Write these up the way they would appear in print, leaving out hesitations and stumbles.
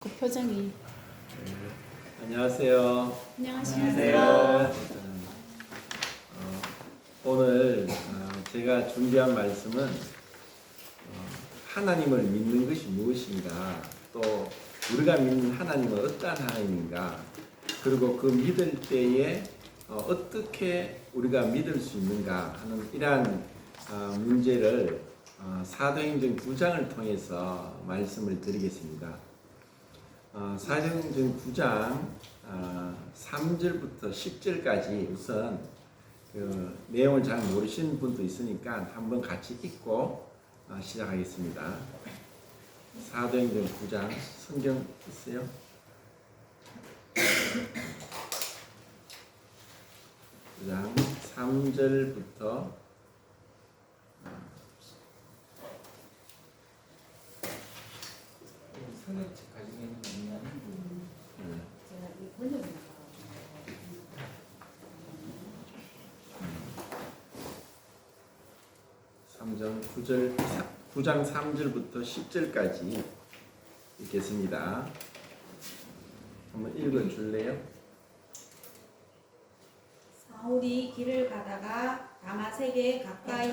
그 표정이. 안녕하세요. 안녕하세요. 오늘 제가 준비한 말씀은 하나님을 믿는 것이 무엇인가, 또 우리가 믿는 하나님은 어떠한 하나님인가, 그리고 그 믿을 때에 어떻게 우리가 믿을 수 있는가 하는 이러한 문제를 사도행전 9장을 통해서 말씀을 드리겠습니다. 사도행전 9장 3절부터 10절까지 우선 그 내용을 잘 모르시는 분도 있으니까 한번 같이 읽고 시작하겠습니다. 사도행전 9장 성경 있어요? 9장 3절부터 성경책 가지고 있는 거 있나요? 제가 이 번역을 나가가지고. 9장 3절부터 10절까지 읽겠습니다. 한번 읽어줄래요? 사울이 길을 가다가 다마섹에 가까이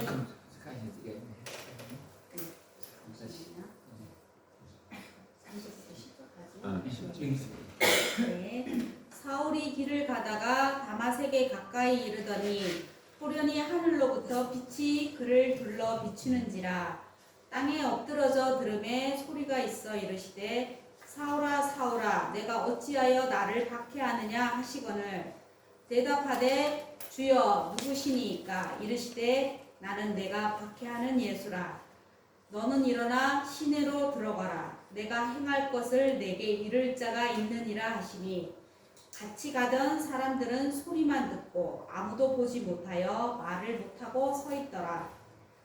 네. 사울이 길을 가다가 다마섹에 가까이 이르더니 호련히 하늘로부터 빛이 그를 둘러 비추는지라. 땅에 엎드러져 들음에 소리가 있어 이르시되 사울아 사울아 내가 어찌하여 나를 박해하느냐 하시거늘 대답하되 주여 누구시니까 이르시되 나는 내가 박해하는 예수라. 너는 일어나 시내로 들어가라. 내가 행할 것을 내게 이를 자가 있느니라 하시니 같이 가던 사람들은 소리만 듣고 아무도 보지 못하여 말을 못하고 서 있더라.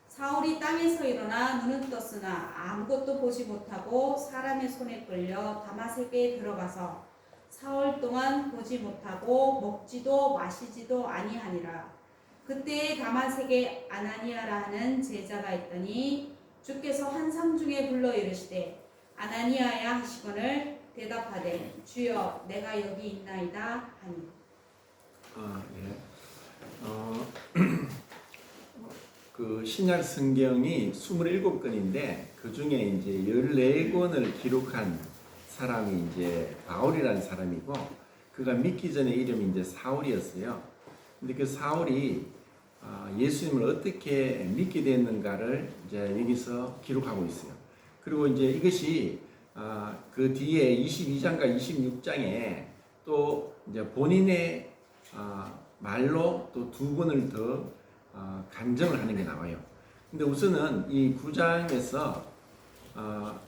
사울이 땅에서 일어나 눈은 떴으나 아무것도 보지 못하고 사람의 손에 끌려 다마섹에 들어가서 사흘 동안 보지 못하고 먹지도 마시지도 아니하니라. 그때에 다마섹에 아나니아라 하는 제자가 있더니 주께서 환상 중에 불러 이르시되 아나니아야 하시거늘 대답하되 주여 내가 여기 있나이다 하니. 그 신약 성경이 27권인데 그 중에 이제 14권을 기록한 사람이 이제 바울이라는 사람이고, 그가 믿기 전에 이름이 이제 사울이었어요. 근데 그 사울이 예수님을 어떻게 믿게 됐는가를 이제 여기서 기록하고 있어요. 그리고 이제 이것이 그 뒤에 22장과 26장에 또 이제 본인의 말로 또 두 권을 더 간증을 하는 게 나와요. 근데 우선은 이 9장에서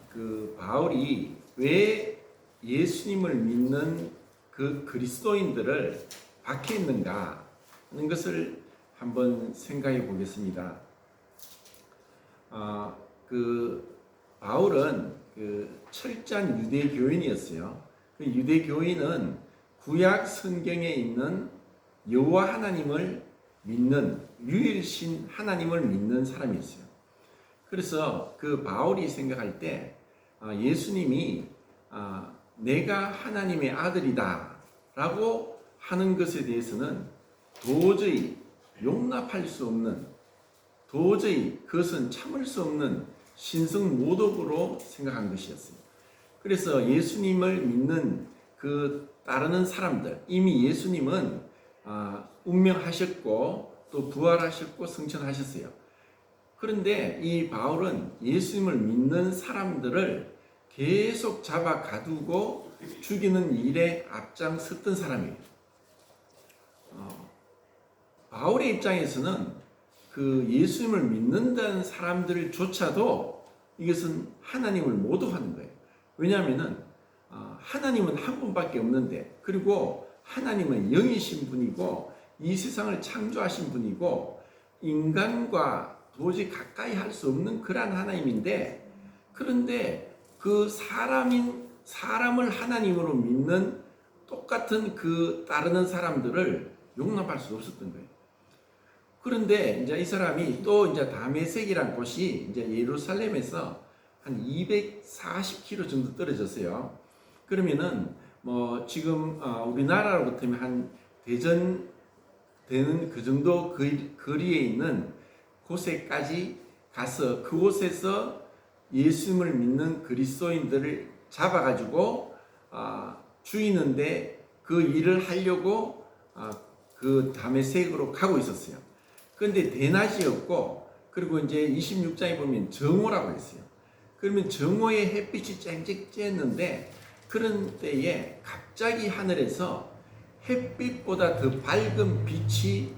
그 바울이 왜 예수님을 믿는 그 그리스도인들을 박해했는가 하는 것을 한번 생각해 보겠습니다. 그 바울은 그 철저한 유대교인이었어요. 그 유대교인은 구약 성경에 있는 여호와 하나님을 믿는 유일신 하나님을 믿는 사람이었어요. 그래서 그 바울이 생각할 때 예수님이 내가 하나님의 아들이다 라고 하는 것에 대해서는 도저히 용납할 수 없는, 도저히 그것은 참을 수 없는 신성모독으로 생각한 것이었어요. 그래서 예수님을 믿는 그 따르는 사람들, 이미 예수님은 운명하셨고 또 부활하셨고 승천하셨어요. 그런데 이 바울은 예수님을 믿는 사람들을 계속 잡아 가두고 죽이는 일에 앞장섰던 사람이에요. 바울의 입장에서는 그 예수님을 믿는다는 사람들조차도 이것은 하나님을 모독하는 거예요. 왜냐하면은 하나님은 한 분밖에 없는데, 그리고 하나님은 영이신 분이고 이 세상을 창조하신 분이고 인간과 도저히 가까이 할 수 없는 그러한 하나님인데, 그런데 그 사람을 하나님으로 믿는 똑같은 그 따르는 사람들을 용납할 수 없었던 거예요. 그런데 이제 이 사람이 또 이제 다메섹이란 곳이 이제 예루살렘에서 한 240km 정도 떨어졌어요. 그러면은 뭐 지금 우리나라로 붙으면 한 대전 되는 그 정도 거리에 있는 곳에까지 가서 그곳에서 예수님을 믿는 그리스도인들을 잡아가지고 죽이는데 그 일을 하려고 그 다메섹으로 가고 있었어요. 그런데 대낮이 없고, 그리고 이제 26장에 보면 정오라고 했어요. 그러면 정오에 햇빛이 쨍쨍 쬐는데 그런 때에 갑자기 하늘에서 햇빛보다 더 밝은 빛이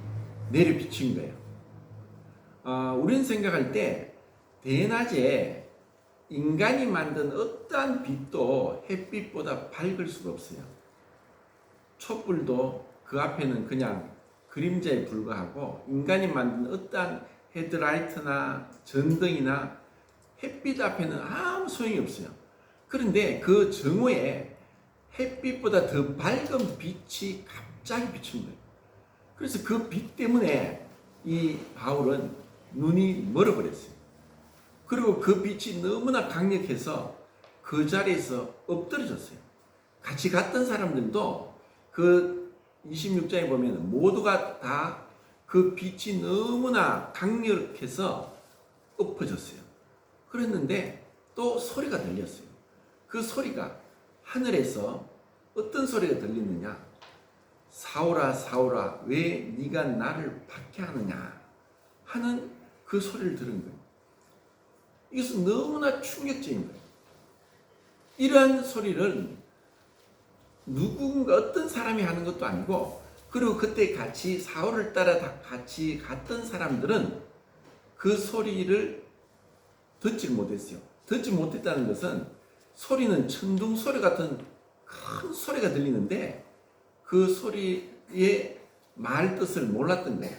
내려 비친 거예요. 우리는 생각할 때 대낮에 인간이 만든 어떠한 빛도 햇빛보다 밝을 수가 없어요. 촛불도 그 앞에는 그냥 그림자에 불과하고, 인간이 만든 어떠한 헤드라이트나 전등이나 햇빛 앞에는 아무 소용이 없어요. 그런데 그 정오에 햇빛보다 더 밝은 빛이 갑자기 비친 거예요. 그래서 그 빛 때문에 이 바울은 눈이 멀어버렸어요. 그리고 그 빛이 너무나 강력해서 그 자리에서 엎드러졌어요. 같이 갔던 사람들도 그 26장에 보면 모두가 다 그 빛이 너무나 강력해서 엎어졌어요. 그랬는데 또 소리가 들렸어요. 그 소리가 하늘에서 어떤 소리가 들리느냐? 사울아 사울아 왜 네가 나를 박해하느냐 하는 그 소리를 들은 거예요. 이것은 너무나 충격적인 거예요. 이러한 소리를 누군가 어떤 사람이 하는 것도 아니고, 그리고 그때 같이 사울을 따라 같이 갔던 사람들은 그 소리를 듣지 못했어요. 듣지 못했다는 것은 소리는 천둥 소리 같은 큰 소리가 들리는데 그 소리의 말 뜻을 몰랐던 거예요.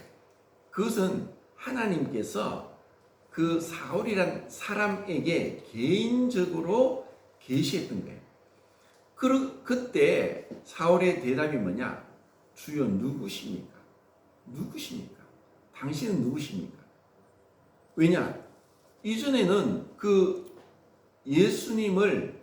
그것은 하나님께서 그 사울이란 사람에게 개인적으로 계시했던 거예요. 그때 사울의 대답이 뭐냐? 주여 누구십니까? 누구십니까? 당신은 누구십니까? 왜냐? 이전에는 그 예수님을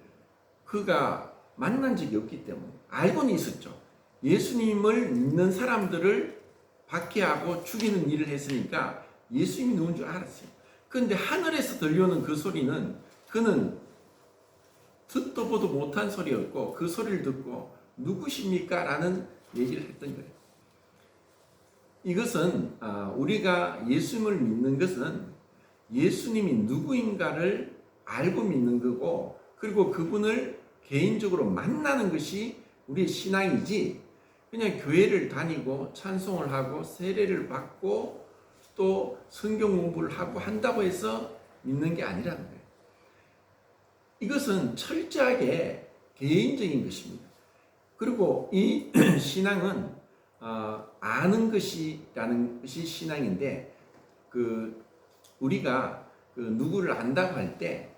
그가 만난 적이 없기 때문에 알고는 있었죠. 예수님을 믿는 사람들을 박해하고 죽이는 일을 했으니까 예수님이 누군 줄 알았어요. 그런데 하늘에서 들려오는 그 소리는 그는 듣도 보도 못한 소리였고, 그 소리를 듣고 누구십니까? 라는 얘기를 했던 거예요. 이것은 우리가 예수님을 믿는 것은 예수님이 누구인가를 알고 믿는 거고, 그리고 그분을 개인적으로 만나는 것이 우리의 신앙이지, 그냥 교회를 다니고 찬송을 하고 세례를 받고 또 성경 공부를 하고 한다고 해서 믿는 게 아니라는 거예요. 이것은 철저하게 개인적인 것입니다. 그리고 이 신앙은 아는 것이라는 것이 신앙인데, 우리가 누구를 안다고 할 때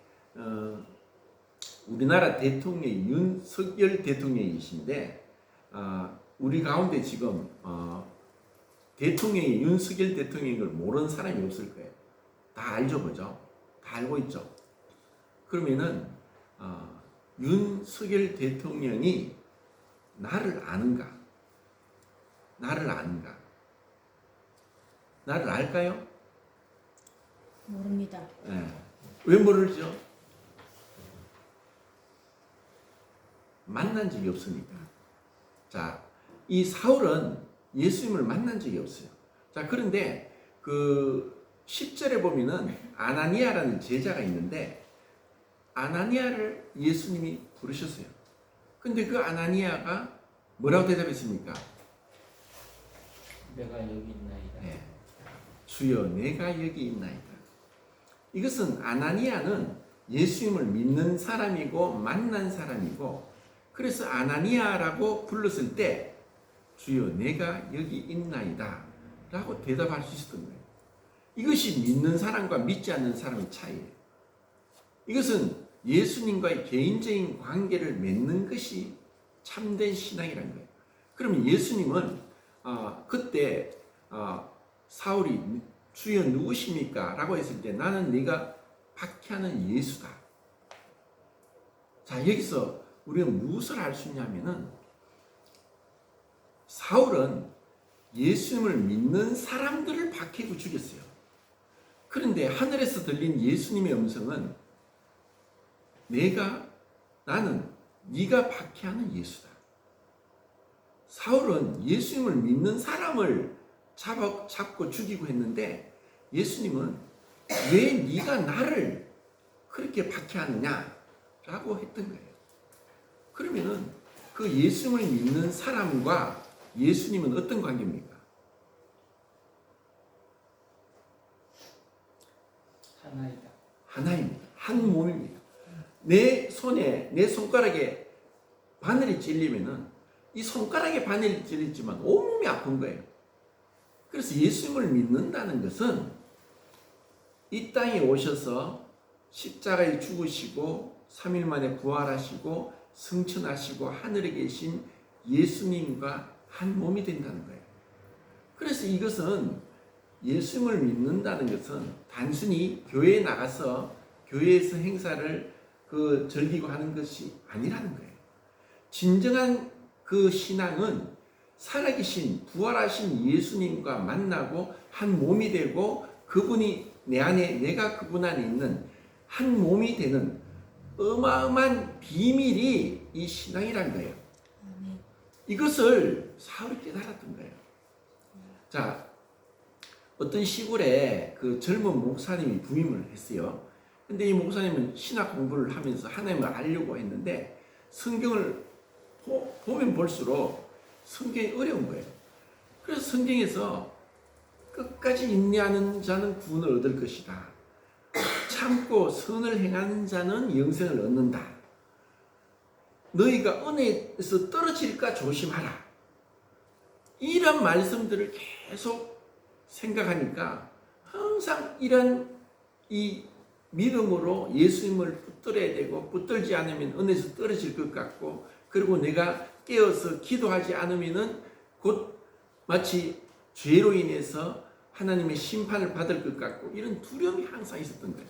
우리나라 대통령이 윤석열 대통령이신데, 우리 가운데 지금 대통령이 윤석열 대통령인 걸 모르는 사람이 없을 거예요. 다 알죠, 그죠? 다 알고 있죠. 그러면은 윤석열 대통령이 나를 아는가? 나를 아는가? 나를 알까요? 모릅니다. 네. 왜 모르죠? 만난 적이 없으니까. 자, 이 사울은 예수님을 만난 적이 없어요. 자, 그런데 그 10절에 보면은 아나니아라는 제자가 있는데, 아나니아를 예수님이 부르셨어요. 근데 그 아나니아가 뭐라고 대답했습니까? 내가 여기 있나이다. 네. 주여 내가 여기 있나이다. 이것은 아나니아는 예수님을 믿는 사람이고 만난 사람이고, 그래서 아나니아라고 불렀을 때 주여 내가 여기 있나이다 라고 대답할 수 있었던 거예요. 이것이 믿는 사람과 믿지 않는 사람의 차이예요. 이것은 예수님과의 개인적인 관계를 맺는 것이 참된 신앙이라는 거예요. 그러면 예수님은 그때 사울이 주여 누구십니까? 라고 했을 때 나는 네가 박해하는 예수다. 자, 여기서 우리는 무엇을 알 수 있냐면은 사울은 예수님을 믿는 사람들을 박해고 죽였어요. 그런데 하늘에서 들린 예수님의 음성은 나는 네가 박해하는 예수다. 사울은 예수님을 믿는 사람을 잡고 죽이고 했는데 예수님은 왜 네가 나를 그렇게 박해하느냐라고 했던 거예요. 그러면은 그 예수님을 믿는 사람과 예수님은 어떤 관계입니까? 하나이다. 하나입니다. 한 몸입니다. 내 손에, 내 손가락에 바늘이 찔리면은 이 손가락에 바늘이 찔리지만 온몸이 아픈 거예요. 그래서 예수님을 믿는다는 것은 이 땅에 오셔서 십자가에 죽으시고 3일 만에 부활하시고 승천하시고 하늘에 계신 예수님과 한 몸이 된다는 거예요. 그래서 이것은 예수님을 믿는다는 것은 단순히 교회에 나가서 교회에서 행사를 즐기고 하는 것이 아니라는 거예요. 진정한 그 신앙은 살아계신 부활하신 예수님과 만나고 한 몸이 되고 그분이 내 안에 내가 그분 안에 있는 한 몸이 되는 어마어마한 비밀이 이 신앙이란 거예요. 이것을 사울이 깨달았던 거예요. 자, 어떤 시골에 그 젊은 목사님이 부임을 했어요. 근데 이 목사님은 신학 공부를 하면서 하나님을 알려고 했는데 성경을 보면 볼수록 성경이 어려운 거예요. 그래서 성경에서 끝까지 인내하는 자는 구원을 얻을 것이다. 참고 선을 행하는 자는 영생을 얻는다. 너희가 은혜에서 떨어질까 조심하라. 이런 말씀들을 계속 생각하니까 항상 이런 이 믿음으로 예수님을 붙들어야 되고 붙들지 않으면 은혜에서 떨어질 것 같고 그리고 내가 깨어서 기도하지 않으면은 곧 마치 죄로 인해서 하나님의 심판을 받을 것 같고 이런 두려움이 항상 있었던 거예요.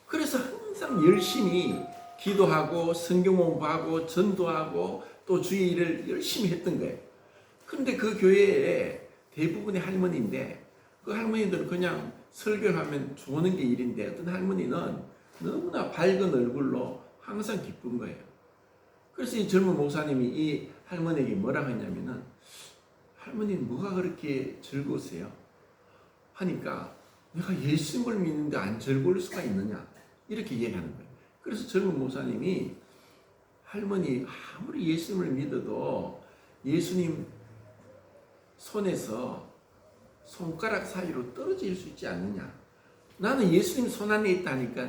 그래서 항상 열심히 기도하고 성경 공부하고 전도하고 또 주의 일을 열심히 했던 거예요. 그런데 그 교회에 대부분의 할머니인데 그 할머니들은 그냥 설교하면 좋은 게 일인데 어떤 할머니는 너무나 밝은 얼굴로 항상 기쁜 거예요. 그래서 이 젊은 목사님이 이 할머니에게 뭐라고 했냐면은 할머니는 뭐가 그렇게 즐거우세요? 하니까 내가 예수님을 믿는데 안 즐거울 수가 있느냐 이렇게 얘기하는 거예요. 그래서 젊은 목사님이 할머니 아무리 예수님을 믿어도 예수님 손에서 손가락 사이로 떨어질 수 있지 않느냐. 나는 예수님 손 안에 있다니까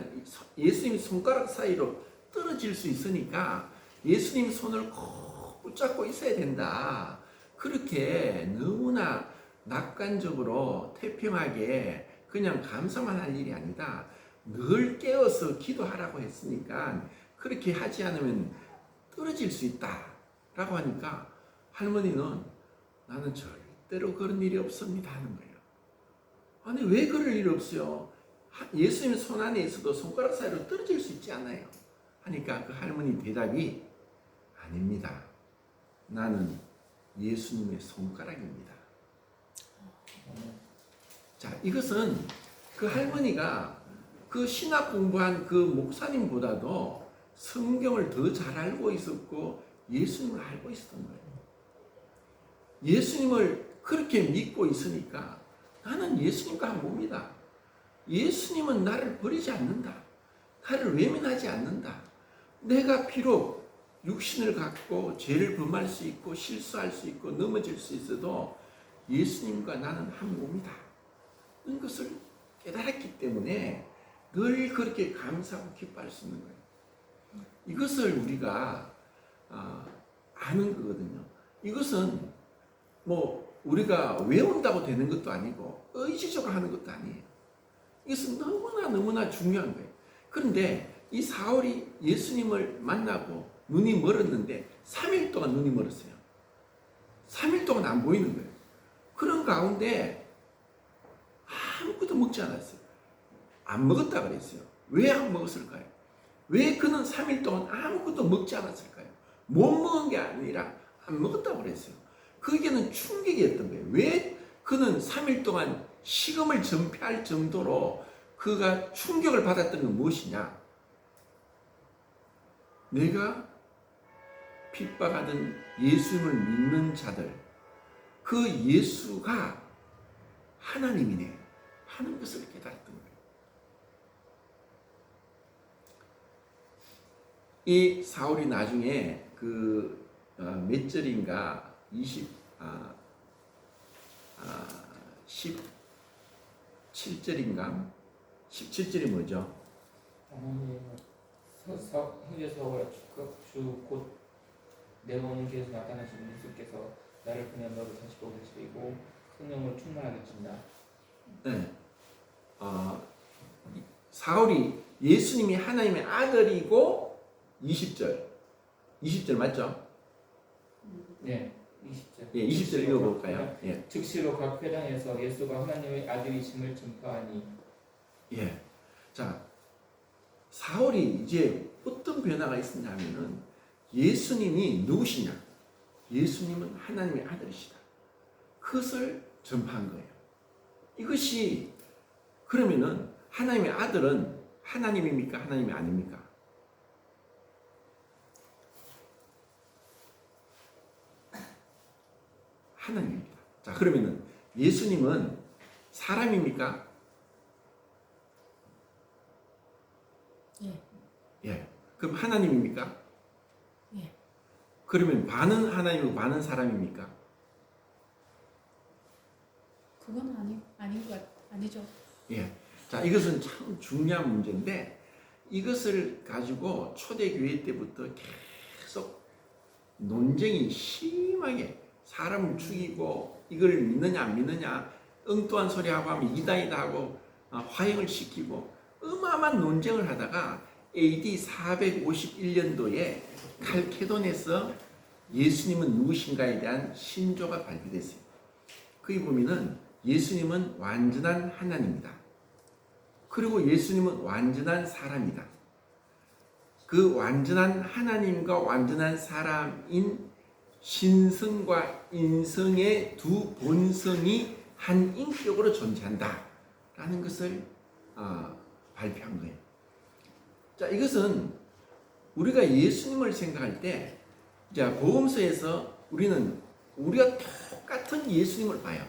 예수님 손가락 사이로 떨어질 수 있으니까 예수님 손을 꼭 붙잡고 있어야 된다. 그렇게 너무나 낙관적으로 태평하게 그냥 감사만 할 일이 아니다. 늘 깨어서 기도하라고 했으니까 그렇게 하지 않으면 떨어질 수 있다 라고 하니까 할머니는 나는 절대로 그런 일이 없습니다 하는 거예요. 아니 왜 그럴 일이 없어요? 예수님 손 안에 있어도 손가락 사이로 떨어질 수 있지 않아요? 하니까 그 할머니 대답이 아닙니다. 나는 예수님의 손가락입니다. 자, 이것은 그 할머니가 그 신학 공부한 그 목사님보다도 성경을 더 잘 알고 있었고 예수님을 알고 있었던 거예요. 예수님을 그렇게 믿고 있으니까 나는 예수님과 한 몸이다. 예수님은 나를 버리지 않는다. 나를 외면하지 않는다. 내가 비록 육신을 갖고 죄를 범할 수 있고 실수할 수 있고 넘어질 수 있어도 예수님과 나는 한 몸이다. 이런 것을 깨달았기 때문에 늘 그렇게 감사하고 기뻐할 수 있는 거예요. 이것을 우리가 아는 거거든요. 이것은 뭐 우리가 외운다고 되는 것도 아니고 의지적으로 하는 것도 아니에요. 이것은 너무나 중요한 거예요. 그런데 이 사울이 예수님을 만나고 눈이 멀었는데 3일 동안 눈이 멀었어요. 3일 동안 안 보이는 거예요. 그런 가운데 아무것도 먹지 않았어요. 안 먹었다 그랬어요. 왜 안 먹었을까요? 왜 그는 3일 동안 아무것도 먹지 않았을까요? 못 먹은 게 아니라 안 먹었다고 그랬어요. 그게는 충격이었던 거예요. 왜 그는 3일 동안 식음을 전폐할 정도로 그가 충격을 받았던 건 무엇이냐? 내가 핍박하던 예수님을 믿는 자들, 그 예수가 하나님이네 하는 것을 깨달았던 거예요. 이 사울이 나중에 몇 절인가 17절인가 17절이 뭐죠? 형제 사울아 주곧 내려오는 길에서 나타나신 예수께서 나를 보내 너를 다시 보게 하시고 성령으로 충만하게 하신다. 네. 사울이 예수님이 하나님의 아들이고 20절 맞죠? 네, 20절. 예, 20절 읽어볼까요? 예. 즉시로 각 회당에서 예수가 하나님의 아들이심을 전파하니. 예. 자, 사울이 이제 어떤 변화가 있었냐면은 예수님이 누구시냐? 예수님은 하나님의 아들이시다. 그것을 전파한 거예요. 이것이 그러면은 하나님의 아들은 하나님입니까? 하나님이 아닙니까? 하나님입니다. 자, 그러면은 예수님은 사람입니까? 예. 예. 그럼 하나님입니까? 예. 그러면 반은 하나님이고 반은 사람입니까? 그건 아닌 것 아니죠. 예. 자, 이것은 참 중요한 문제인데 이것을 가지고 초대교회 때부터 계속 논쟁이 심하게 사람을 죽이고 이걸 믿느냐 안 믿느냐 엉뚱한 소리하고 하면 이단이다 하고 화형을 시키고 어마어마한 논쟁을 하다가 AD 451년도에 칼케돈에서 예수님은 누구신가에 대한 신조가 발표됐어요. 거기 보면은 예수님은 완전한 하나님이다. 그리고 예수님은 완전한 사람이다. 그 완전한 하나님과 완전한 사람인 신성과 인성의 두 본성이 한 인격으로 존재한다 라는 것을 발표한 거예요. 자, 이것은 우리가 예수님을 생각할 때 자, 복음서에서 우리가 똑같은 예수님을 봐요.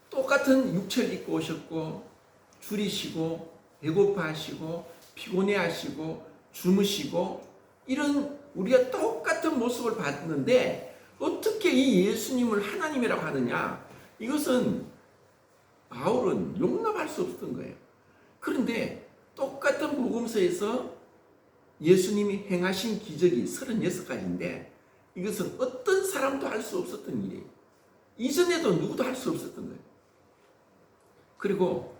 똑같은 육체를 입고 오셨고 줄이시고 배고파하시고 피곤해하시고 주무시고 이런 우리가 똑같은 모습을 봤는데 어떻게 이 예수님을 하나님이라고 하느냐? 이것은 바울은 용납할 수 없었던 거예요. 그런데 똑같은 복음서에서 예수님이 행하신 기적이 36가지인데 이것은 어떤 사람도 할 수 없었던 일이에요. 이전에도 누구도 할 수 없었던 거예요. 그리고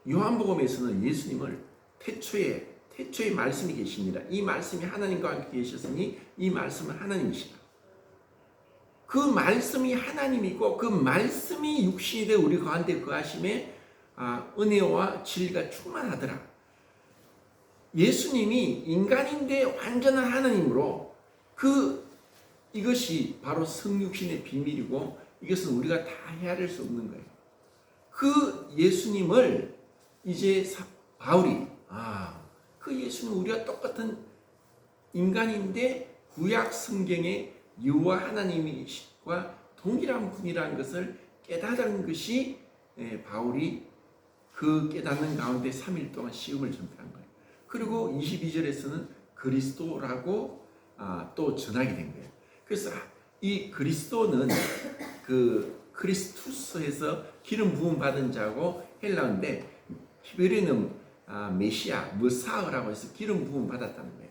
요한복음에서는 예수님을 태초에 말씀이 계시니라. 이 말씀이 하나님과 함께 계셨으니 이 말씀은 하나님이시다. 그 말씀이 하나님이고 그 말씀이 육신이 되어 우리 가운데 거하심에 은혜와 진리가 충만하더라. 예수님이 인간인데 완전한 하나님으로 이것이 바로 성육신의 비밀이고 이것은 우리가 다 헤아릴 수 없는 거예요. 그 예수님을 이제 바울이 그 예수는 우리가 똑같은 인간인데 구약 성경의 여호와 하나님과 동일한 분이라는 것을 깨달은 것이 바울이 그 깨닫는 가운데 3일 동안 시험을 전파한 거예요. 그리고 22절에서는 그리스도라고 또 전하게 된 거예요. 그래서 이 그리스도는 그 크리스투스에서 기름 부음 받은 자고 헬라어인데 히브리어는 메시아, 머사흐라고 해서 기름 부음 받았다는 거예요.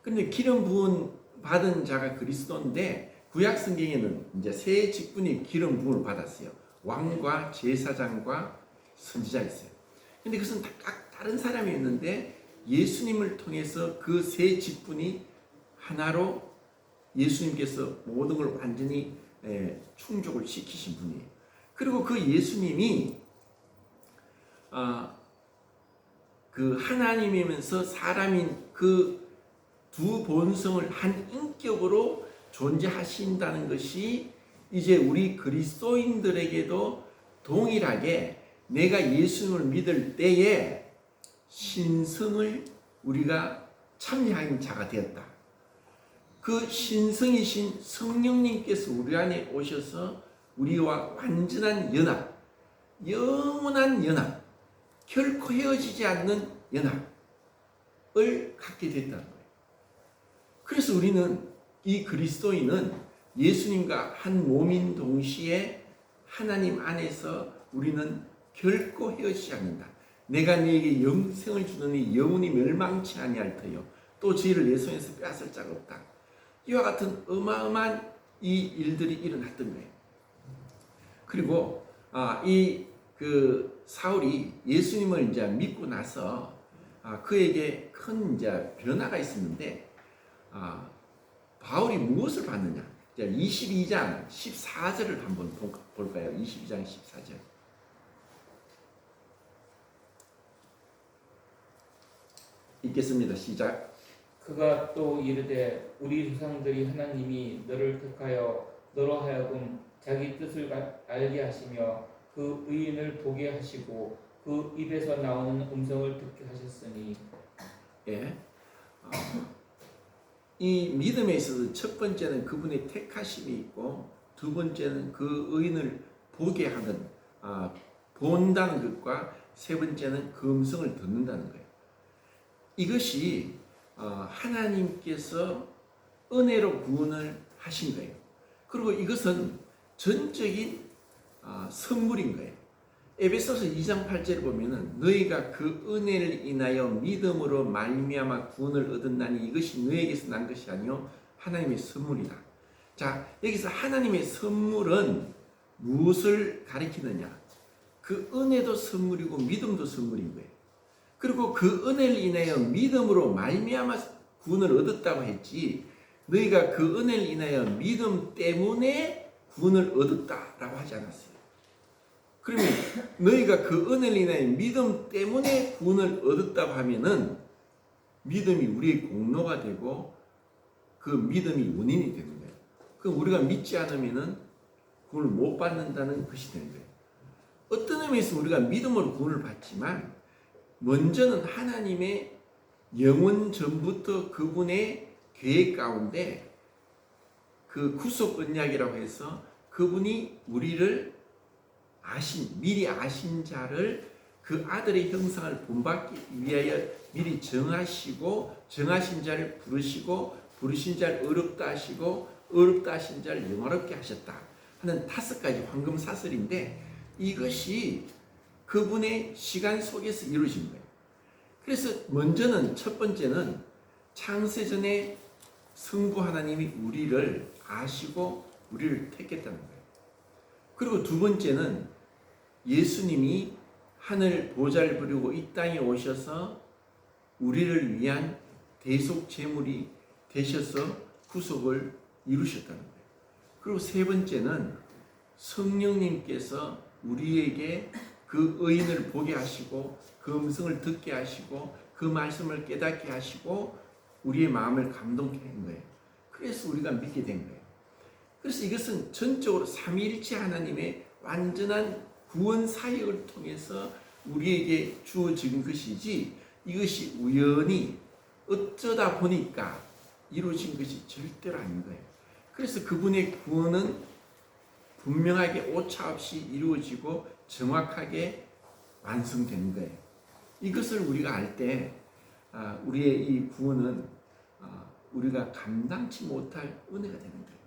그런데 기름 부음 받은 자가 그리스도인데 구약 성경에는 이제 세 직분이 기름 부음을 받았어요. 왕과 제사장과 선지자 있어요. 근데 그것은 각 다른 사람이 있는데 예수님을 통해서 그 세 직분이 하나로 예수님께서 모든 걸 완전히 충족을 시키신 분이에요. 그리고 그 예수님이 그 하나님이면서 사람인 그 두 본성을 한 인격으로 존재하신다는 것이 이제 우리 그리스도인들에게도 동일하게 내가 예수님을 믿을 때에 신성을 우리가 참여하는 자가 되었다. 그 신성이신 성령님께서 우리 안에 오셔서 우리와 완전한 연합, 영원한 연합, 결코 헤어지지 않는 연합을 갖게 됐다는 거예요. 그래서 우리는 이 그리스도인은 예수님과 한 몸인 동시에 하나님 안에서 우리는 결코 헤어지지 않는다. 내가 너에게 영생을 주노니 영원히 멸망치 아니할 터요. 또 저희를 내 손에서 빼앗을 자가 없다. 이와 같은 어마어마한 이 일들이 일어났던 거예요. 그리고 이 그 사울이 예수님을 이제 믿고 나서 그에게 큰 이제 변화가 있었는데 바울이 무엇을 받느냐? 22장 14절을 한번 볼까요? 22장 14절. 읽겠습니다. 시작. 그가 또 이르되 우리 조상들이 하나님이 너를 택하여 너로 하여금 자기 뜻을 알게 하시며 그 의인을 보게 하시고 그 입에서 나오는 음성을 듣게 하셨으니. 예. 이 믿음에 있어서 첫 번째는 그분의 택하심이 있고 두 번째는 그 의인을 보게 하는 본다는 것과 세 번째는 그 음성을 듣는다는 거예요. 이것이 하나님께서 은혜로 구원을 하신 거예요. 그리고 이것은 전적인 선물인 거예요. 에베소서 2장 8절을 보면은 너희가 그 은혜를 인하여 믿음으로 말미암아 구원을 얻었나니 이것이 너희에게서 난 것이 아니요 하나님의 선물이다. 자, 여기서 하나님의 선물은 무엇을 가리키느냐? 그 은혜도 선물이고 믿음도 선물인 거예요. 그리고 그 은혜를 인하여 믿음으로 말미암아 구원을 얻었다고 했지 너희가 그 은혜를 인하여 믿음 때문에 구원을 얻었다라고 하지 않았어요. 그러면 너희가 그 은혜를 인하여 믿음 때문에 구원을 얻었다고 하면은 믿음이 우리의 공로가 되고 그 믿음이 원인이 되는 거예요. 그럼 우리가 믿지 않으면은 구원을 못 받는다는 것이 되는 거예요. 어떤 의미에서 우리가 믿음으로 구원을 받지만 먼저는 하나님의 영원 전부터 그분의 계획 가운데 그 구속 언약이라고 해서 그분이 우리를 미리 아신 자를 그 아들의 형상을 본받기 위하여 미리 정하시고 정하신 자를 부르시고 부르신 자를 어렵다 하시고 어렵다 하신 자를 영화롭게 하셨다 하는 5가지 황금 사설인데 이것이 그분의 시간 속에서 이루어진 거예요. 그래서 먼저는 첫 번째는 창세전에 성부 하나님이 우리를 아시고 우리를 택했다는 거예요. 그리고 두 번째는 예수님이 하늘 보좌를 부리고 이 땅에 오셔서 우리를 위한 대속 제물이 되셔서 구속을 이루셨다는 거예요. 그리고 세 번째는 성령님께서 우리에게 그 의인을 보게 하시고 그 음성을 듣게 하시고 그 말씀을 깨닫게 하시고 우리의 마음을 감동케 한 거예요. 그래서 우리가 믿게 된 거예요. 그래서 이것은 전적으로 삼위일체 하나님의 완전한 구원 사역을 통해서 우리에게 주어진 것이지 이것이 우연히 어쩌다 보니까 이루어진 것이 절대로 아닌 거예요. 그래서 그분의 구원은 분명하게 오차없이 이루어지고 정확하게 완성되는 거예요. 이것을 우리가 알 때 우리의 이 구원은 우리가 감당치 못할 은혜가 되는 거예요.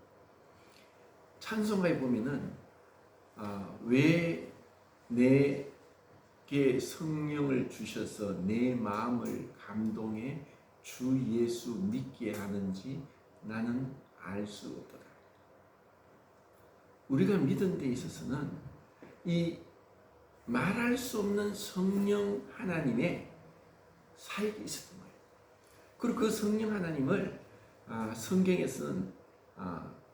찬송가에 보면은 왜 내게 성령을 주셔서 내 마음을 감동해 주 예수 믿게 하는지 나는 알 수 없도다. 우리가 믿은 데 있어서는 이 말할 수 없는 성령 하나님의 사역이 있었던 거예요. 그리고 그 성령 하나님을 성경에서는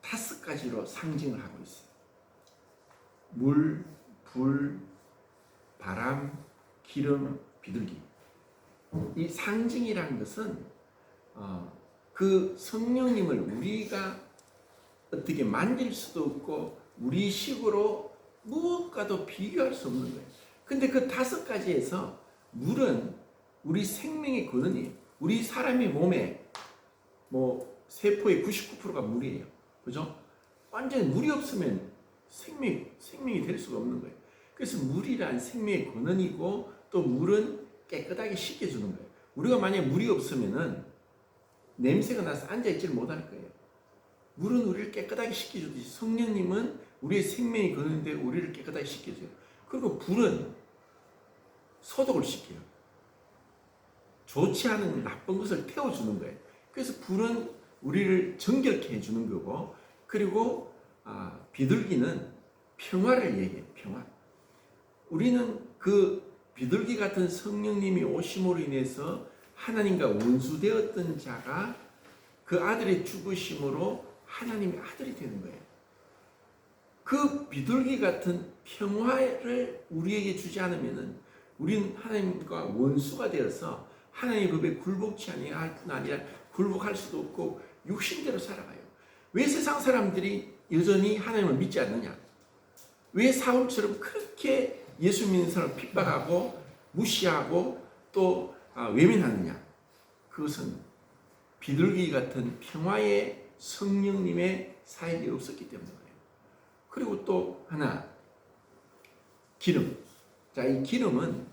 5가지로 상징을 하고 있어요. 물, 불, 바람, 기름, 비둘기. 이 상징이라는 것은 그 성령님을 우리가 어떻게 만질 수도 없고 우리 식으로 무엇과도 비교할 수 없는 거예요. 근데 그 5가지에서 물은 우리 생명의 근원이에요. 우리 사람의 몸에 뭐 세포의 99%가 물이에요. 그죠? 완전히 물이 없으면 생명이 될 수가 없는 거예요. 그래서 물이란 생명의 근원이고 또 물은 깨끗하게 씻겨주는 거예요. 우리가 만약에 물이 없으면은 냄새가 나서 앉아있지를 못할 거예요. 물은 우리를 깨끗하게 씻겨주듯이 성령님은 우리의 생명이 근원인데 우리를 깨끗하게 씻겨줘요. 그리고 불은 소독을 시켜요. 좋지 않은 나쁜 것을 태워주는 거예요. 그래서 불은 우리를 정결케 해주는 거고, 그리고 비둘기는 평화를 얘기해요. 평화. 우리는 그 비둘기 같은 성령님이 오심으로 인해서 하나님과 원수되었던 자가 그 아들의 죽으심으로 하나님의 아들이 되는 거예요. 그 비둘기 같은 평화를 우리에게 주지 않으면은 우리는 하나님과 원수가 되어서 하나님의 법에 굴복치 아니할 할 뿐 아니라 굴복할 수도 없고 육신대로 살아가요. 왜 세상 사람들이 여전히 하나님을 믿지 않느냐? 왜 사울처럼 그렇게 예수 믿는 사람을 핍박하고 무시하고 또 외면하느냐? 그것은 비둘기 같은 평화의 성령님의 사역이 없었기 때문에 그래요. 그리고 또 하나, 기름. 자, 이 기름은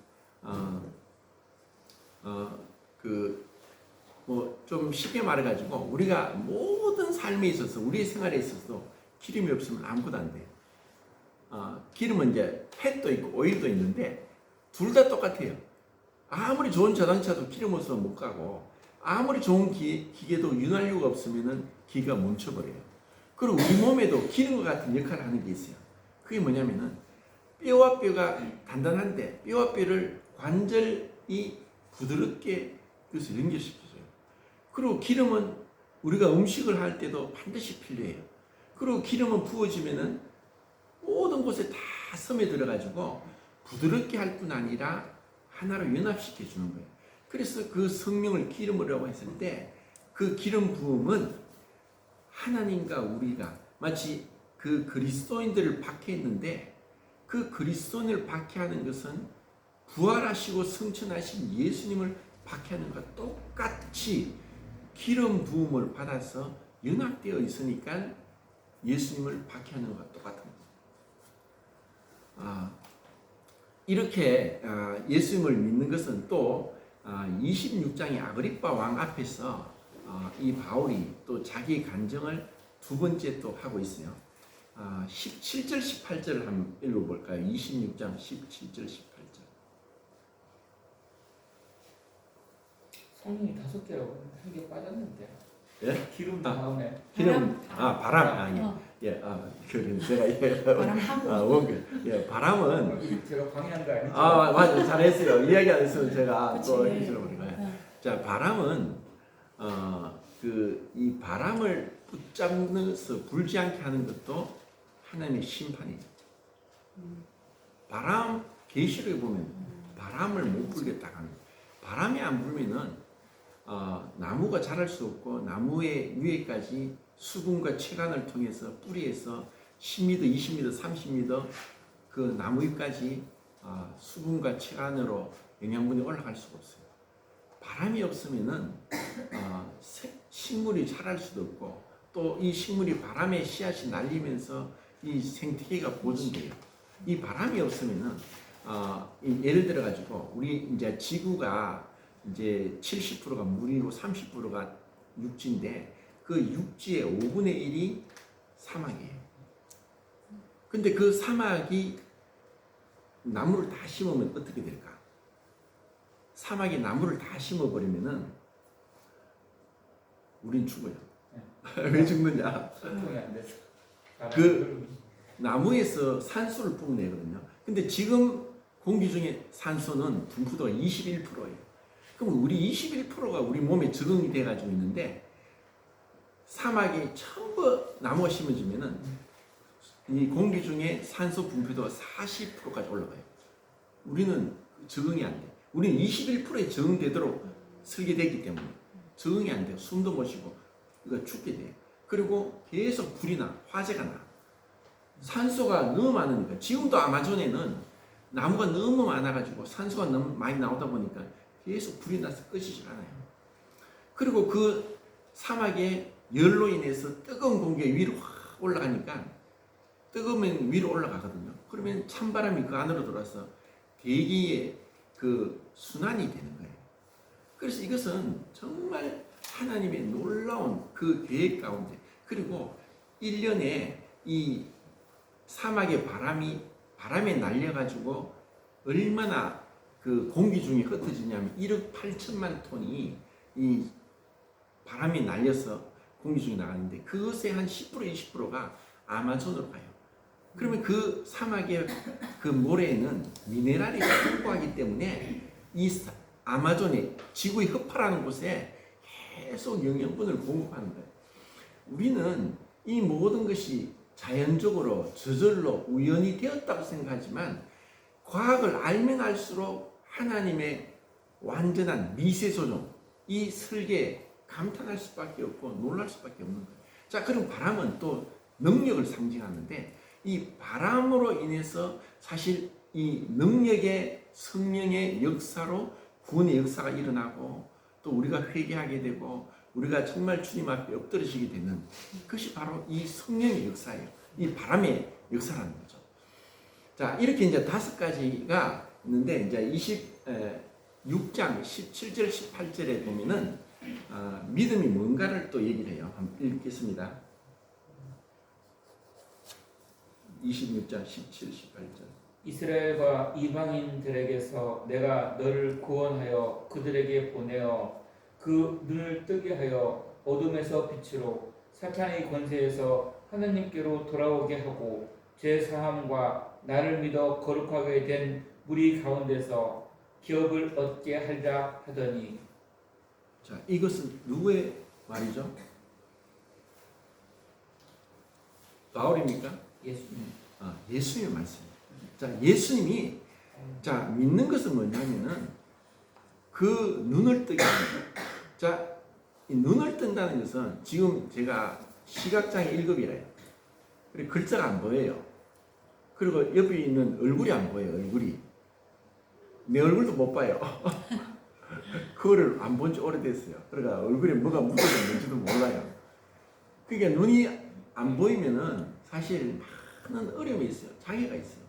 좀 쉽게 말해가지고 우리가 모든 삶에 있어서 우리의 생활에 있어서 기름이 없으면 아무것도 안 돼요. 기름은 이제 팻도 있고 오일도 있는데 둘 다 똑같아요. 아무리 좋은 자동차도 기름 없으면 못 가고 아무리 좋은 기계도 윤활유가 없으면 기가 멈춰버려요. 그리고 우리 몸에도 기름과 같은 역할을 하는 게 있어요. 그게 뭐냐면은 뼈와 뼈가 단단한데 뼈와 뼈를 관절이 부드럽게 그것을 연결시켜줘요. 그리고 기름은 우리가 음식을 할 때도 반드시 필요해요. 그리고 기름은 부어지면은 모든 곳에 다 스며들어가지고 부드럽게 할 뿐 아니라 하나로 연합시켜 주는 거예요. 그래서 그 성령을 기름이라고 했을 때 그 기름 부음은 하나님과 우리가 마치 그 그리스도인들을 박해했는데 그 그리스도인을 박해하는 것은 부활하시고 승천하신 예수님을 박해하는 것과 똑같이 기름 부음을 받아서 연합되어 있으니까 예수님을 박해하는 것과 똑같은 거예요. 이렇게 예수님을 믿는 것은 또 26장의 아그리빠 왕 앞에서 이 바울이 또 자기 간증을 두 번째 또 하고 있어요. 17절 18절을 한번 읽어볼까요? 26장 17절 18절. 성령이 5개라고 한 개 빠졌는데. 예? 기름 다음에. 기름, 바람. 그래, 제가 원글. 바람은. 제가 방해한 거 아니죠? 맞아, 잘했어요. 이야기 안 했으면 제가 그치. 또 해주려고 그래요. 자, 바람은 이 바람을 붙잡아서 불지 않게 하는 것도 하나님의 심판이에요. 바람 계시록에 보면 바람을 못 불겠다 하는. 바람이 안 불면은 나무가 자랄 수 없고 나무의 위에까지 수분과 체간을 통해서 뿌리에서 10m, 20m, 30m 그 나무 잎까지 수분과 체간으로 영양분이 올라갈 수가 없어요. 바람이 없으면은 식물이 자랄 수도 없고 또 이 식물이 바람에 씨앗이 날리면서 이 생태계가 보존돼요. 이 바람이 없으면은 예를 들어 가지고 우리 이제 지구가 이제 70%가 물이고 30%가 육지인데 그 육지의 5분의 1이 사막이에요. 근데 그 사막이 나무를 다 심으면 어떻게 될까? 사막에 나무를 다 심어버리면은 우린 죽어요. 왜 죽느냐? 소통이 안 돼서. 그 나무에서 산소를 뿜어내거든요. 근데 지금 공기 중에 산소는 분포도가 21%예요. 그럼 우리 21%가 우리 몸에 적응이 돼가지고 있는데 사막에 전부 나무가 심어지면은 이 공기 중에 산소 분포도가 40%까지 올라가요. 우리는 적응이 안 돼. 우리는 21%에 적응되도록 설계됐기 때문에 적응이 안 돼요. 숨도 못 쉬고 이거 죽게 돼요. 그리고 계속 불이 나, 화재가 나. 산소가 너무 많으니까 지금도 아마존에는 나무가 너무 많아가지고 산소가 너무 많이 나오다 보니까 계속 불이 나서 꺼지질 않아요. 그리고 그 사막의 열로 인해서 뜨거운 공기가 위로 확 올라가니까 뜨거우면 위로 올라가거든요. 그러면 찬바람이 그 안으로 들어와서 대기의 그 순환이 되는 거예요. 그래서 이것은 정말 하나님의 놀라운 그 계획 가운데, 그리고 1년에 이 사막의 바람에 날려가지고 얼마나 그 공기 중에 흩어지냐면 1억 8천만 톤이 이 바람이 날려서 공기 중에 나가는데 그것의 한 10% 20%가 아마존으로 가요. 그러면 그 사막의 그 모래에는 미네랄이 풍부하기 때문에 이 아마존의 지구의 허파라는 곳에 계속 영양분을 공급하는 거예요. 우리는 이 모든 것이 자연적으로 저절로 우연히 되었다고 생각하지만 과학을 알면 알수록 하나님의 완전한 미세 조정, 이 설계에 감탄할 수밖에 없고 놀랄 수밖에 없는 거예요. 자, 그럼 바람은 또 능력을 상징하는데 이 바람으로 인해서 사실 이 능력의 성령의 역사로 구원의 역사가 일어나고 또 우리가 회개하게 되고 우리가 정말 주님 앞에 엎드러지게 되는 그것이 바로 이 성령의 역사예요. 이 바람의 역사라는 거죠. 자, 이렇게 이제 5가지가 있는데 이제 26장 17절 18절에 보면은 믿음이 뭔가를 또 얘기를 해요. 한번 읽겠습니다. 26장 17, 18절. 이스라엘과 이방인들에게서 내가 너를 구원하여 그들에게 보내어 그 눈을 뜨게 하여 어둠에서 빛으로 사탄의 권세에서 하나님께로 돌아오게 하고 죄 사함과 나를 믿어 거룩하게 된 무리 가운데서 기업을 얻게 하리라 하더니. 자, 이것은 누구의 말이죠? 바울입니까? 예수님. 예수님의 말씀입니다. 자, 예수님이 믿는 것은 뭐냐면은 그 눈을 뜨게 합니다. 자, 이 눈을 뜬다는 것은 지금 제가 시각장애 1급이래요. 그리고 글자가 안 보여요. 그리고 옆에 있는 얼굴이 안 보여요. 얼굴이. 내 얼굴도 못 봐요. 그거를 안 본 지 오래됐어요. 그러니까 얼굴에 뭐가 묻어있는지도 몰라요. 그러니까 눈이 안 보이면은 사실 많은 어려움이 있어요. 장애가 있어요.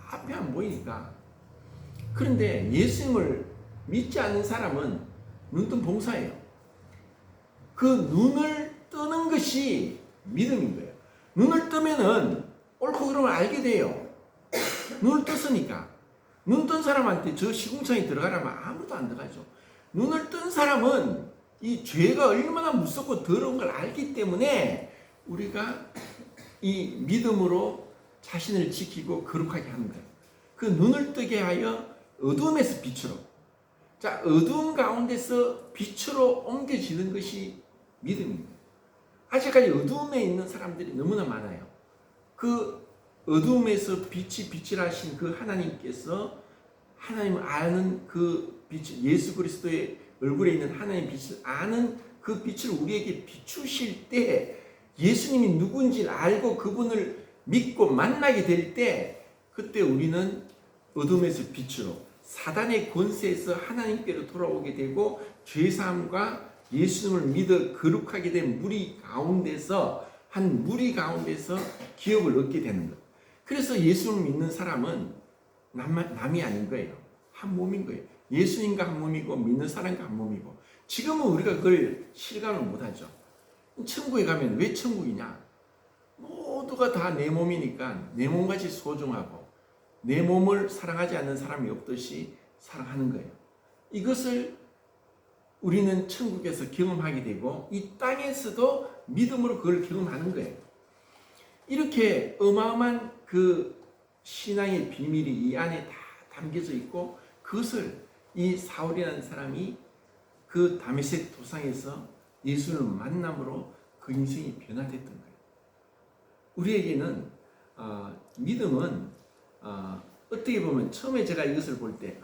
앞이 안 보이니까. 그런데 예수님을 믿지 않는 사람은 눈뜬 봉사예요. 그 눈을 뜨는 것이 믿음인 거예요. 눈을 뜨면은 옳고 그름을 알게 돼요. 눈을 떴으니까. 눈 뜬 사람한테 저 시궁창에 들어가라면 아무도 안 들어가죠. 눈을 뜬 사람은 이 죄가 얼마나 무섭고 더러운 걸 알기 때문에 우리가 이 믿음으로 자신을 지키고 거룩하게 하는 거예요. 그 눈을 뜨게 하여 어둠에서 빛으로. 자, 어두운 가운데서 빛으로 옮겨지는 것이 믿음입니다. 아직까지 어두움에 있는 사람들이 너무나 많아요. 그 어두움에서 빛이라 하신 그 하나님께서 하나님을 아는 그 빛, 예수 그리스도의 얼굴에 있는 하나님의 빛을 아는 그 빛을 우리에게 비추실 때 예수님이 누군지 알고 그분을 믿고 만나게 될 때 그때 우리는 어둠에서 빛으로 사단의 권세에서 하나님께로 돌아오게 되고 죄사함과 예수님을 믿어 거룩하게 된 무리 가운데서 한 무리 가운데서 기업을 얻게 되는 것. 그래서 예수를 믿는 사람은 남이 아닌 거예요. 한 몸인 거예요. 예수님과 한 몸이고 믿는 사람과 한 몸이고. 지금은 우리가 그걸 실감을 못하죠. 천국에 가면 왜 천국이냐? 모두가 다 내 몸이니까 내 몸같이 소중하고 내 몸을 사랑하지 않는 사람이 없듯이 사랑하는 거예요. 이것을 우리는 천국에서 경험하게 되고 이 땅에서도 믿음으로 그걸 경험하는 거예요. 이렇게 어마어마한 그 신앙의 비밀이 이 안에 다 담겨져 있고 그것을 이 사울이라는 사람이 그 다메섹 도상에서 예수를 만남으로 그 인생이 변화됐던 거예요. 우리에게는 믿음은 어떻게 보면 처음에 제가 이것을 볼 때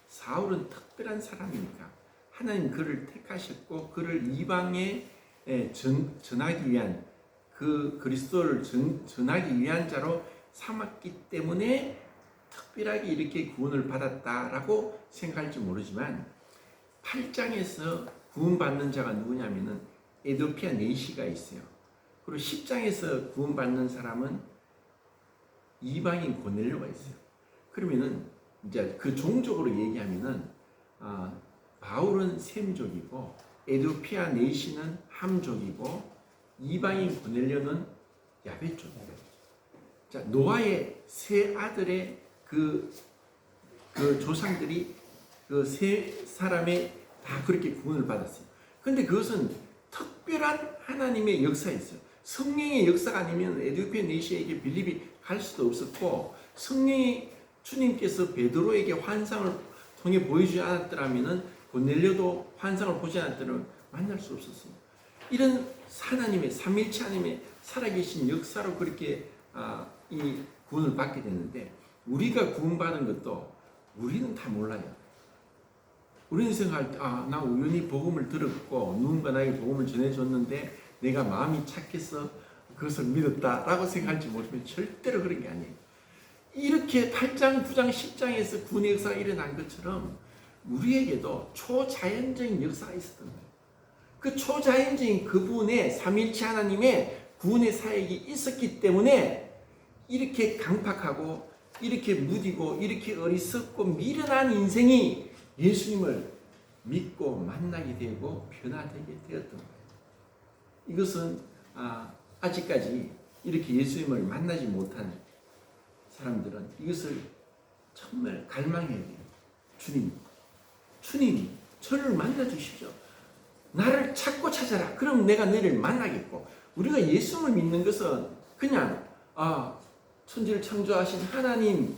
사울은 특별한 사람이니까 하나님 그를 택하셨고 그를 이방에 전하기 위한 그 그리스도를 전하기 위한 자로 삼았기 때문에 특별하게 이렇게 구원을 받았다라고 생각할지 모르지만 8장에서 구원받는 자가 누구냐면은 에도피아 네시가 있어요. 그리고 10장에서 구원받는 사람은 이방인 고넬료가 있어요. 그러면은 이제 그 종족으로 얘기하면은 바울은 셈족이고 에도피아 네시는 함족이고 이방인 고넬료는 야벳족이에요. 자, 노아의 세 아들의 그 조상들이 그 세 사람의 다 그렇게 구원을 받았어요. 근데 그것은 특별한 하나님의 역사였어요. 성령의 역사가 아니면 에도피아 네시에게 빌립이 갈 수도 없었고 성령이 주님께서 베드로에게 환상을 통해 보여주지 않았더라면 고넬료도 환상을 보지 않았더라면 만날 수 없었어요. 이런 하나님의 삼일체 하나님의 살아계신 역사로 그렇게 이 구원을 받게 됐는데 우리가 구원받은 것도 우리는 다 몰라요. 우리는 생각할 때 나 우연히 복음을 들었고 누군가 나에게 복음을 전해줬는데 내가 마음이 착해서 그것을 믿었다라고 생각할지 모르지만 절대로 그런 게 아니에요. 이렇게 8장, 9장, 10장에서 구원의 역사가 일어난 것처럼 우리에게도 초자연적인 역사가 있었던 거예요. 그 초자연적인 그분의 삼일체 하나님의 구원의 사역이 있었기 때문에 이렇게 강팍하고 이렇게 무디고 이렇게 어리석고 미련한 인생이 예수님을 믿고 만나게 되고 변화되게 되었던 거예요. 이것은 아직까지 이렇게 예수님을 만나지 못한 사람들은 이것을 정말 갈망해야 돼요. 주님, 저를 만나 주십시오. 나를 찾고 찾아라. 그럼 내가 너를 만나겠고. 우리가 예수님을 믿는 것은 그냥 천지를 창조하신 하나님을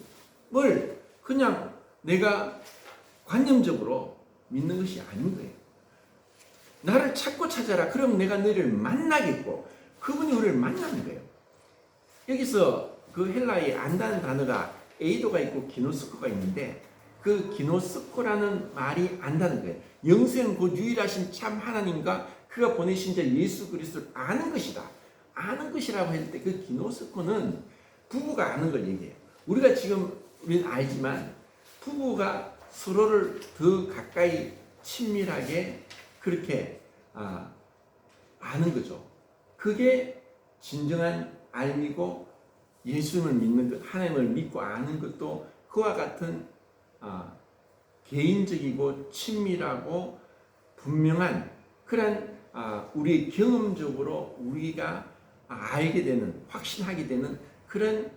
그냥 내가 관념적으로 믿는 것이 아닌 거예요. 나를 찾고 찾아라. 그럼 내가 너를 만나겠고. 그분이 우리를 만나는 거예요. 여기서 그 헬라의 안다는 단어가 에이도가 있고 기노스코가 있는데 그 기노스코라는 말이 안다는 거예요. 영생 곧 유일하신 참 하나님과 그가 보내신 자 예수 그리스도를 아는 것이다. 아는 것이라고 할 때 그 기노스코는 부부가 아는 걸 얘기해요. 우리가 지금 우리는 알지만 부부가 서로를 더 가까이 친밀하게 그렇게 아는 거죠. 그게 진정한 알미고 예수님을 믿는 것, 하나님을 믿고 아는 것도 그와 같은 개인적이고 친밀하고 분명한 그런 우리의 경험적으로 우리가 알게 되는 확신하게 되는 그런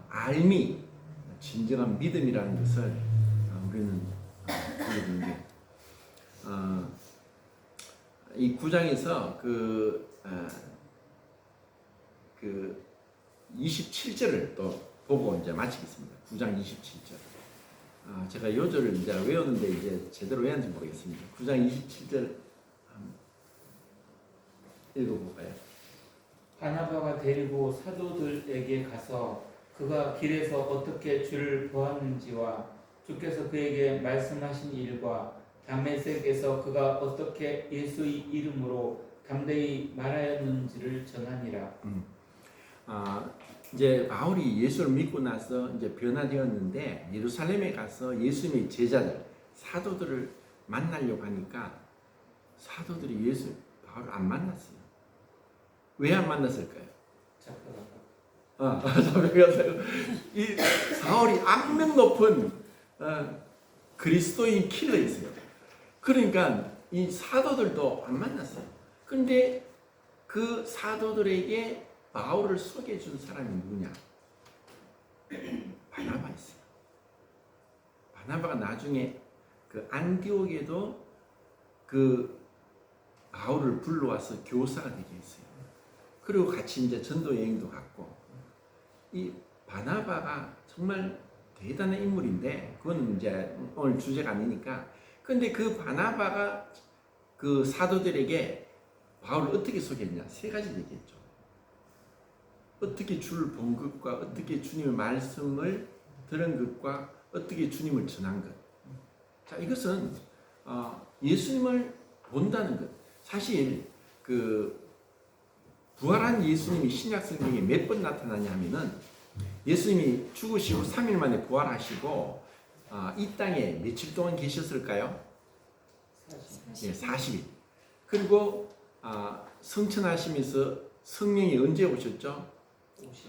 알미 진정한 믿음이라는 것을 우리는 보여주는 게 이 9장에서 그 27절을 또 보고 이제 마치겠습니다. 9장 27절. 제가 요절을 이제 외웠는데 이제 제대로 외웠는지 모르겠습니다. 9장 27절 읽어볼까요? 바나바가 데리고 사도들에게 가서 그가 길에서 어떻게 주를 보았는지와 주께서 그에게 말씀하신 일과 다메섹에서 그가 어떻게 예수의 이름으로 담대히 말하였는지를 전하니라. 이제 바울이 예수를 믿고 나서 이제 변화되었는데 예루살렘에 가서 예수님의 제자들 사도들을 만나려고 하니까 사도들이 바울을 안 만났어요. 왜 안 만났을까요? 잡혀가서 이 사울이 악명 높은 그리스도인 킬러였어요. 그러니까 이 사도들도 안 만났어요. 그런데 그 사도들에게 바울을 소개해 준 사람이 누구냐? 바나바였어요. 바나바가 나중에 그 안디옥에도 그 바울을 불러와서 교사가 되게 했어요. 그리고 같이 이제 전도 여행도 갔고, 이 바나바가 정말 대단한 인물인데, 그건 이제 오늘 주제가 아니니까. 근데 그 바나바가 그 사도들에게 바울을 어떻게 소개했냐? 세 가지 얘기했죠. 어떻게 주를 본 것과 어떻게 주님의 말씀을 들은 것과 어떻게 주님을 전한 것. 자, 이것은 예수님을 본다는 것. 사실 그 부활한 예수님이 신약 성경에 몇 번 나타나냐 하면은 예수님이 죽으시고 3일 만에 부활하시고 이 땅에 며칠 동안 계셨을까요? 예, 40일. 그리고 성천하시면서 성령이 언제 오셨죠?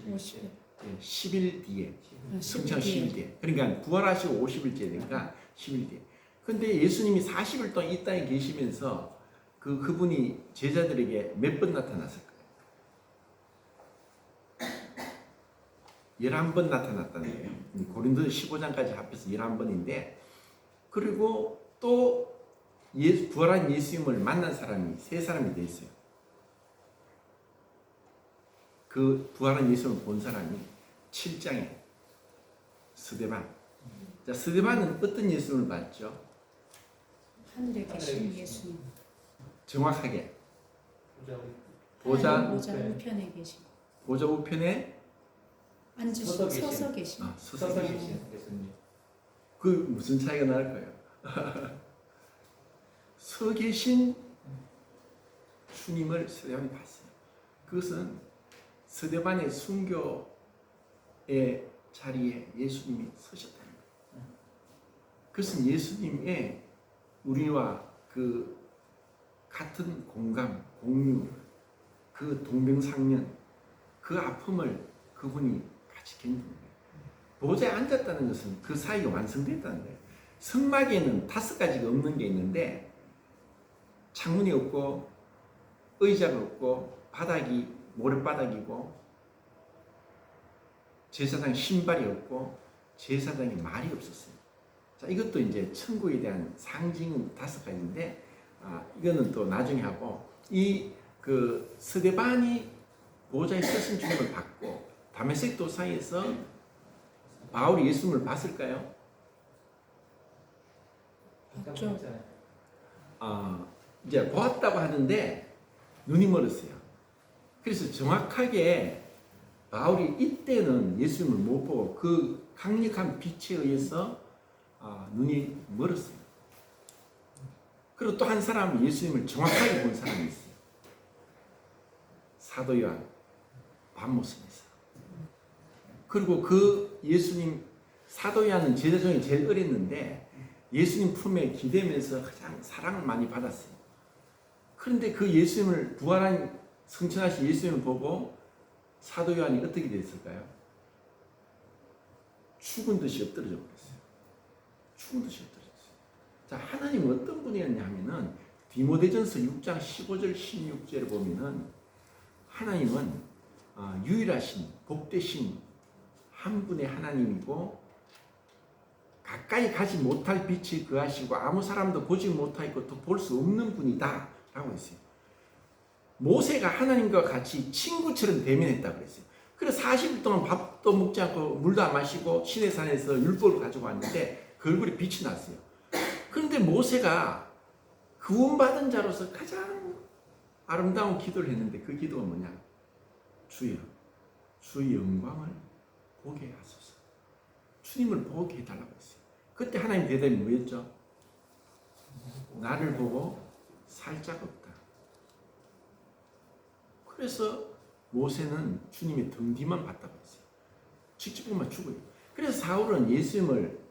50일. 예, 10일 뒤에. 성천 10일 10일 뒤에. 그러니까 부활하시고 50일째 되니까 10일 뒤에. 근데 예수님이 40일 동안 이 땅에 계시면서 그분이 제자들에게 몇 번 나타났을까요? 11번 나타났다는 거예요. 고린도서 15장까지 합해서 11번인데, 그리고 또 부활한 예수님을 만난 사람이 3사람이 돼 있어요. 그 부활한 예수님을 본 사람이 7장에 스데반. 자, 스데반은 어떤 예수님을 봤죠? 하늘에 계신 하늘에 예수님. 정확하게 보자. 보좌 우편에 계신. 보좌 우편에 앉으셔 서서 서서 계신. 서서 서서 계신. 계신 예수님. 그 무슨 차이가 날까요? 서 계신 주님을 스데반이 봤어요. 그것은 스데반의 순교의 자리에 예수님이 서셨다는 거예요. 그것은 예수님의 우리와 그 같은 공감, 공유, 그 동병상련, 그 아픔을 그분이 같이 견디는 거예요. 보좌에 앉았다는 것은 그 사이가 완성됐다는 거예요. 성막에는 5가지가 없는 게 있는데 창문이 없고 의자가 없고 바닥이 모래바닥이고 제사장 신발이 없고 제사장의 말이 없었어요. 자, 이것도 이제 천국에 대한 상징은 5가지인데 이거는 또 나중에 하고, 그 스데반이 보좌에 서신 주님을 받고 다메섹 도상에서 바울이 예수님을 봤을까요? 봤죠. 이제 보았다고 하는데 눈이 멀었어요. 그래서 정확하게 바울이 이때는 예수님을 못 보고 그 강력한 빛에 의해서 눈이 멀었어요. 그리고 또 한 사람은 예수님을 정확하게 본 사람이 있어요. 사도 요한, 밤모습에서. 그리고 그 예수님, 사도 요한은 제자 중에 제일 어렸는데 예수님 품에 기대면서 가장 사랑을 많이 받았어요. 그런데 그 예수님을, 부활한 성천하신 예수님을 보고 사도 요한이 어떻게 됐을까요? 죽은 듯이 엎드러져 버렸어요. 죽은 듯이 엎드러졌어요. 자, 하나님은 어떤 분이었냐 하면은 디모데전서 6장 15절 16절을 보면은 하나님은 유일하신 복되신 한 분의 하나님이고 가까이 가지 못할 빛이 그하시고 아무 사람도 보지 못하고 또 볼 수 없는 분이다 라고 했어요. 모세가 하나님과 같이 친구처럼 대면했다고 그랬어요. 그래서 40일 동안 밥도 먹지 않고 물도 안 마시고 시내산에서 율법을 가지고 왔는데 그 얼굴에 빛이 났어요. 그런데 모세가 구원받은 자로서 가장 아름다운 기도를 했는데 그 기도가 뭐냐? 주여, 주의 영광을 보게 하소서. 주님을 보게 해달라고 했어요. 그때 하나님 대답이 뭐였죠? 나를 보고 살짝 없다. 그래서 모세는 주님의 등 뒤만 봤다고 했어요. 직접 보면 죽어요. 그래서 사울은 예수님을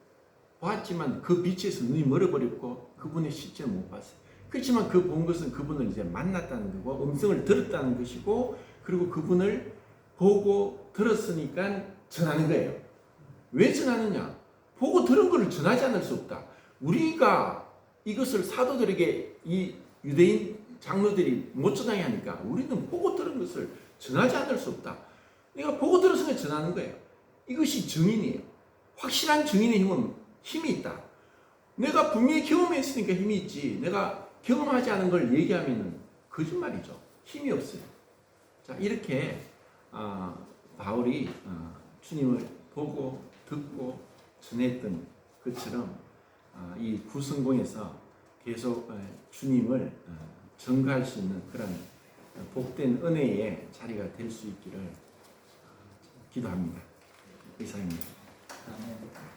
보았지만 그 빛에서 눈이 멀어버렸고 그분의 실제를 못 봤어요. 그렇지만 그 본 것은 그분을 이제 만났다는 거고 음성을 들었다는 것이고, 그리고 그분을 보고 들었으니까 전하는 거예요. 왜 전하느냐? 보고 들은 것을 전하지 않을 수 없다. 우리가 이것을 사도들에게 이 유대인 장로들이 못 전하게 하니까 우리는 보고 들은 것을 전하지 않을 수 없다. 내가 보고 들었으니까 전하는 거예요. 이것이 증인이에요. 확실한 증인의 힘이 있다. 내가 분명히 경험했으니까 힘이 있지, 내가 경험하지 않은 걸 얘기하면 거짓말이죠. 힘이 없어요. 자, 이렇게 바울이 주님을 보고 듣고 전했던 것처럼 이 구성공에서 계속 주님을 전가할 수 있는 그런 복된 은혜의 자리가 될 수 있기를 기도합니다. 이상입니다. 아멘.